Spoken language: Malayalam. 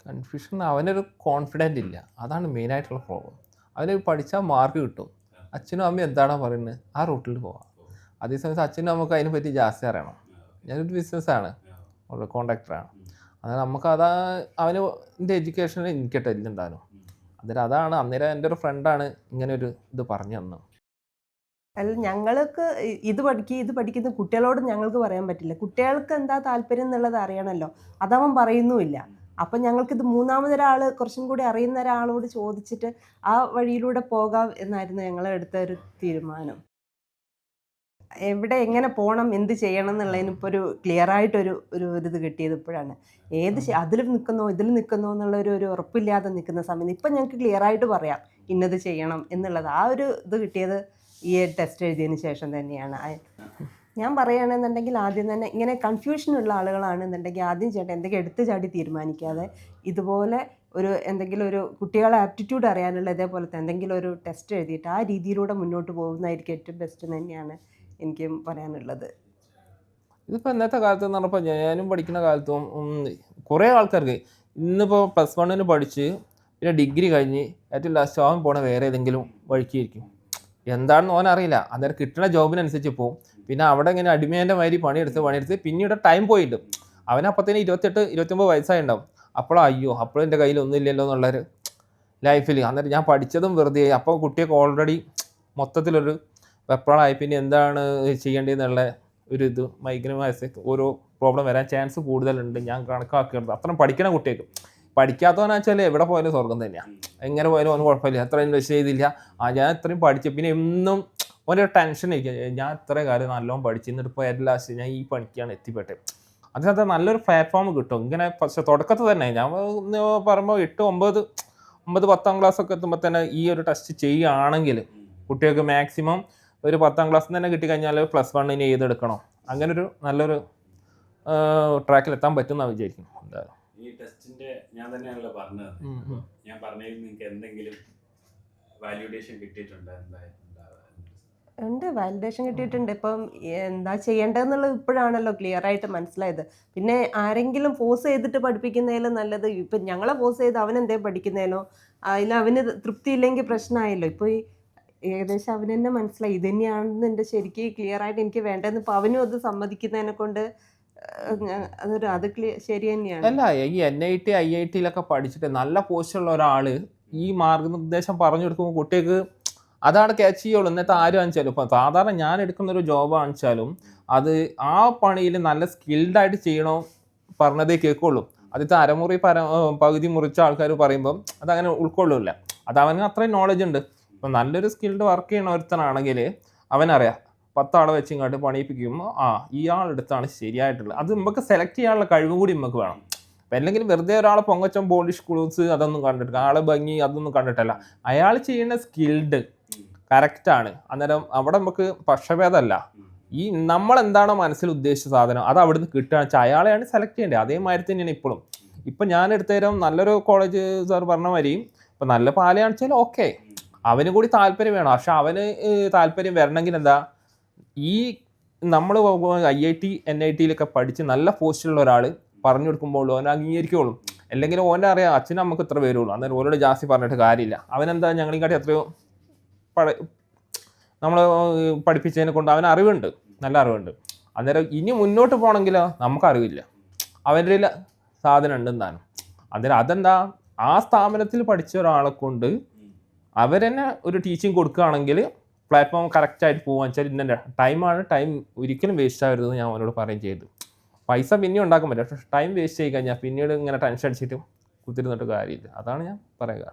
കൺഫ്യൂഷൻ അവനൊരു കോൺഫിഡൻ്റ് ഇല്ല, അതാണ് മെയിനായിട്ടുള്ള പ്രോബ്ലം. അവന് പഠിച്ചാൽ മാർക്ക് കിട്ടും, അച്ഛനും അമ്മയും എന്താണോ പറയുന്നത് ആ റൂട്ടിൽ പോവാം. അതേസമയത്ത് അച്ഛനും നമുക്ക് അതിനെ പറ്റി ജാസ്തി അറിയണം. ഞാനൊരു ബിസിനസ്സാണ്, കോൺട്രാക്ടറാണ്. അതായത് നമുക്ക് അവന് എൻ്റെ എഡ്യൂക്കേഷനിൽ എനിക്കിട്ട് എല്ലുണ്ടാകും. അതാണ് അന്നേരം എൻ്റെ ഒരു ഫ്രണ്ടാണ് ഇങ്ങനെ ഒരു ഇത് പറഞ്ഞു തന്നു. അല്ല, ഞങ്ങൾക്ക് ഇത് പഠിക്കുന്ന കുട്ടികളോട് ഞങ്ങൾക്ക് പറയാൻ പറ്റില്ല. കുട്ടികൾക്ക് എന്താ താല്പര്യം എന്നുള്ളത് അറിയണമല്ലോ. അതവൻ പറയുന്നുമില്ല. അപ്പം ഞങ്ങൾക്കിത് മൂന്നാമതൊരാൾ, കുറച്ചും കൂടി അറിയുന്ന ഒരാളോട് ചോദിച്ചിട്ട് ആ വഴിയിലൂടെ പോകാം എന്നായിരുന്നു ഞങ്ങൾ എടുത്ത ഒരു തീരുമാനം. എങ്ങനെ പോകണം, എന്ത് ചെയ്യണം എന്നുള്ളതിന് ഇപ്പോൾ ഒരു ക്ലിയറായിട്ടൊരു ഇത് കിട്ടിയത് ഇപ്പോഴാണ്. അതിൽ നിൽക്കുന്നോ ഇതിൽ നിൽക്കുന്നോ ഒരു ഉറപ്പില്ലാതെ നിൽക്കുന്ന സമയത്ത് ഇപ്പം ഞങ്ങൾക്ക് ക്ലിയറായിട്ട് പറയാം ഇന്നത് ചെയ്യണം എന്നുള്ളത്. ആ ഒരു ഇത് കിട്ടിയത് ഈ ടെസ്റ്റ് എഴുതിയതിന് ശേഷം തന്നെയാണ്. ഞാൻ പറയുകയാണെന്നുണ്ടെങ്കിൽ ആദ്യം തന്നെ ഇങ്ങനെ കൺഫ്യൂഷനുള്ള ആളുകളാണെന്നുണ്ടെങ്കിൽ ആദ്യം എന്തെങ്കിലും എടുത്ത് ചാടി തീരുമാനിക്കാതെ ഇതുപോലെ എന്തെങ്കിലും ഒരു കുട്ടികളെ ആപ്റ്റിറ്റ്യൂഡ് അറിയാനുള്ള ഇതേപോലത്തെ എന്തെങ്കിലും ഒരു ടെസ്റ്റ് എഴുതിയിട്ട് ആ രീതിയിലൂടെ മുന്നോട്ട് പോകുന്നതായിരിക്കും ഏറ്റവും ബെസ്റ്റ് തന്നെയാണ് എനിക്കും പറയാനുള്ളത്. ഇതിപ്പോൾ ഇന്നത്തെ കാലത്ത് എന്ന് പറഞ്ഞപ്പോൾ ഞാനും പഠിക്കുന്ന കാലത്തും കുറേ ആൾക്കാർക്ക് ഇന്നിപ്പോൾ +1 പഠിച്ച് പിന്നെ ഡിഗ്രി കഴിഞ്ഞ് ഏറ്റവും ലാസ്റ്റ് അവൻ പോണ വേറെ ഏതെങ്കിലും വഴിക്കായിരിക്കും. എന്താണെന്ന് ഓനറിയില്ല. അന്നേരം കിട്ടുന്ന ജോബിനനുസരിച്ച് പോകും. പിന്നെ അവിടെ ഇങ്ങനെ അടിമേൻ്റെ മാതിരി പണിയെടുത്ത് പിന്നീട് ടൈം പോയിട്ട് അവനപ്പത്തേന് 28, 29 വയസ്സായിട്ടുണ്ടാവും. അയ്യോ അപ്പോഴും എൻ്റെ കയ്യിൽ ഒന്നുമില്ലല്ലോ എന്നുള്ളൊരു ലൈഫിൽ അന്നേരം ഞാൻ പഠിച്ചതും വെറുതെ. അപ്പോൾ കുട്ടിയൊക്കെ ഓൾറെഡി മൊത്തത്തിലൊരു വെപ്രാളായി. പിന്നെ എന്താണ് ചെയ്യേണ്ടതെന്നുള്ള ഒരു ഇത് മൈഗ്രൈൻ ഓരോ പ്രോബ്ലം വരാൻ ചാൻസ് കൂടുതലുണ്ട്. ഞാൻ കണക്കാക്കിയത് അത്രയും പഠിക്കണ കുട്ടികൾക്ക്. പഠിക്കാത്തവനാച്ചാൽ എവിടെ പോയാലും സ്വർഗം തന്നെയാണ്. എങ്ങനെ പോയാലും ഒന്നും കുഴപ്പമില്ല, എത്ര ഇൻവെസ്റ്റ് ചെയ്തില്ല, ഞാൻ ഇത്രയും പഠിച്ചു. പിന്നെ എന്നും ഓരോ ടെൻഷൻ ഇരിക്കുക, ഞാൻ ഇത്രയും കാലം നല്ലോണം പഠിച്ചു, എന്നിട്ട് ഇപ്പോൾ ഏറ്റവും ലാസ്റ്റ് ഞാൻ ഈ പണിക്കാണ് എത്തിപ്പെട്ടത്. അതിനകത്ത് നല്ലൊരു പ്ലാറ്റ്ഫോം കിട്ടും. ഇങ്ങനെ പക്ഷേ തുടക്കത്തിൽ തന്നെ ഞാൻ പറയുമ്പോൾ 8, 9, 10ാം ക്ലാസ്സൊക്കെ എത്തുമ്പോൾ തന്നെ ഈ ഒരു ടെസ്റ്റ് ചെയ്യുകയാണെങ്കിൽ കുട്ടികൾക്ക് മാക്സിമം ഒരു 10ാം ക്ലാസ്സിൽ തന്നെ കിട്ടിക്കഴിഞ്ഞാൽ +1 ചെയ്തെടുക്കണം. അങ്ങനൊരു നല്ലൊരു ട്രാക്കിലെത്താൻ പറ്റുമെന്നാണ് വിചാരിക്കുന്നു. എന്തായാലും ഈ ടെസ്റ്റിന്റെ ഞാൻ തന്നെയാണല്ലോ പറഞ്ഞത്. ഞാൻ പറഞ്ഞതിൽ നിങ്ങൾക്ക് എന്തെങ്കിലും വാല്യൂഡേഷൻ കിട്ടിയിട്ടുണ്ടോ? ഉണ്ട്, വാലിഡേഷൻ കിട്ടിയിട്ടുണ്ട്. ഇപ്പം എന്താ ചെയ്യേണ്ടതെന്നുള്ളത് ഇപ്പോഴാണല്ലോ ക്ലിയർ ആയിട്ട് മനസ്സിലായത്. പിന്നെ ആരെങ്കിലും ഫോഴ്സ് ചെയ്തിട്ട് പഠിപ്പിക്കുന്നതിലും നല്ലത് ഇപ്പം ഞങ്ങളെ ഫോഴ്സ് ചെയ്ത് അവനെന്തേ പഠിക്കുന്നതിനോ അതിൽ അവന് തൃപ്തിയില്ലെങ്കിൽ പ്രശ്നമായല്ലോ. ഇപ്പോൾ ഏകദേശം അവന് തന്നെ മനസ്സിലായി ഇത് തന്നെയാണെന്ന് എൻ്റെ ശരിക്കും ക്ലിയർ ആയിട്ട് എനിക്ക് വേണ്ടതെന്ന്. ഇപ്പോൾ അവനും അത് സമ്മതിക്കുന്നതിനെ കൊണ്ട് അത് ശരി തന്നെയാണ്. അല്ല, ഈ NIT IIT പഠിച്ചിട്ട് നല്ല പോസ്റ്റുള്ള ഒരാൾ ഈ മാർഗനിർദ്ദേശം പറഞ്ഞു കൊടുക്കുമ്പോൾ കുട്ടികൾക്ക് അതാണ് ക്യാച്ച് ചെയ്യുള്ളൂ. ഇന്നത്തെ ആരും ആണെച്ചാലും ഇപ്പം സാധാരണ ഞാൻ എടുക്കുന്നൊരു ജോബ് ആണെച്ചാലും അത് ആ പണിയിൽ നല്ല സ്കിൽഡായിട്ട് ചെയ്യണോ പറഞ്ഞതേ കേൾക്കുള്ളൂ. ആദ്യത്തെ അരമുറി പകുതി മുറിച്ച ആൾക്കാർ പറയുമ്പം അതങ്ങനെ ഉൾക്കൊള്ളില്ല. അത് അവന് അത്രയും നോളജ് ഉണ്ട്. ഇപ്പം നല്ലൊരു സ്കിൽഡ് വർക്ക് ചെയ്യണ ഒരുത്തനാണെങ്കിൽ അവനറിയാം 10 ആളെ വെച്ച് ഇങ്ങോട്ട് പണിയിപ്പിക്കുമ്പോൾ ഇയാളെടുത്താണ് ശരിയായിട്ടുള്ളത്. അത് നമുക്ക് സെലക്ട് ചെയ്യാനുള്ള കഴിവും കൂടി നമുക്ക് വേണം. അപ്പം അല്ലെങ്കിൽ വെറുതെ ഒരാളെ പൊങ്ങച്ചം പോളിഷ് ക്ലോത്ത്സ് അതൊന്നും കണ്ടിട്ടില്ല, ആളെ ഭംഗി അതൊന്നും കണ്ടിട്ടല്ല. അയാൾ ചെയ്യുന്ന സ്കിൽഡ് കറക്റ്റാണ്. അന്നേരം അവിടെ നമുക്ക് പക്ഷഭേദമല്ല. ഈ നമ്മളെന്താണോ മനസ്സിൽ ഉദ്ദേശിച്ച സാധനം അത് അവിടുന്ന് കിട്ടുകയാണെന്ന് വെച്ചാൽ അയാളെയാണ് സെലക്ട് ചെയ്യേണ്ടത്. അതേമാതിരി തന്നെയാണ് ഇപ്പോഴും. ഇപ്പം ഞാൻ എടുത്തരം നല്ലൊരു കോളേജ് സാർ പറഞ്ഞ മാതിരി ഇപ്പം നല്ല പാലയാണെച്ചാൽ ഓക്കെ, അവന് കൂടി താല്പര്യം വേണം. പക്ഷെ അവന് താല്പര്യം വരണമെങ്കിൽ എന്താ, ഈ നമ്മൾ IIT NIT പഠിച്ച് നല്ല പോസ്റ്റിലുള്ള ഒരാൾ പറഞ്ഞു കൊടുക്കുമ്പോൾ ഓനെ അംഗീകരിക്കുള്ളൂ. അല്ലെങ്കിൽ ഓനെ അറിയാം അച്ഛനും നമുക്ക് ഇത്ര പേരുള്ളൂ, അന്നേരം ഓരോട് ജാസ്തി പറഞ്ഞിട്ട് കാര്യമില്ല. അവനെന്താ ഞങ്ങളെക്കാട്ടി എത്രയോ നമ്മൾ പഠിപ്പിച്ചതിനെ കൊണ്ട് അവന് അറിവുണ്ട്, നല്ല അറിവുണ്ട്. അന്നേരം ഇനി മുന്നോട്ട് പോകണമെങ്കിലോ നമുക്കറിവില്ല, അവൻ്റെ സാധനം ഉണ്ടെന്നാണ്. അന്നേരം അതെന്താ, ആ സ്ഥാപനത്തിൽ പഠിച്ച ഒരാളെ കൊണ്ട് അവരെന്നെ ഒരു ടീച്ചിങ് കൊടുക്കുകയാണെങ്കിൽ പ്ലാറ്റ്ഫോം കറക്റ്റായിട്ട് പോകാൻ വെച്ചാൽ ഇന്നെ ടൈം ഒരിക്കലും വേസ്റ്റ് ആകരുതെന്ന് ഞാൻ അവനോട് പറയുകയും ചെയ്തു. പൈസ പിന്നെയും ഉണ്ടാക്കാൻ പറ്റും, പക്ഷേ ടൈം വേസ്റ്റ് ചെയ്ത് കഴിഞ്ഞാൽ പിന്നീട് ഇങ്ങനെ ടെൻഷൻ അടിച്ചിട്ട് കുത്തിരുന്നിട്ട് കാര്യമില്ല. അതാണ് ഞാൻ പറയുക.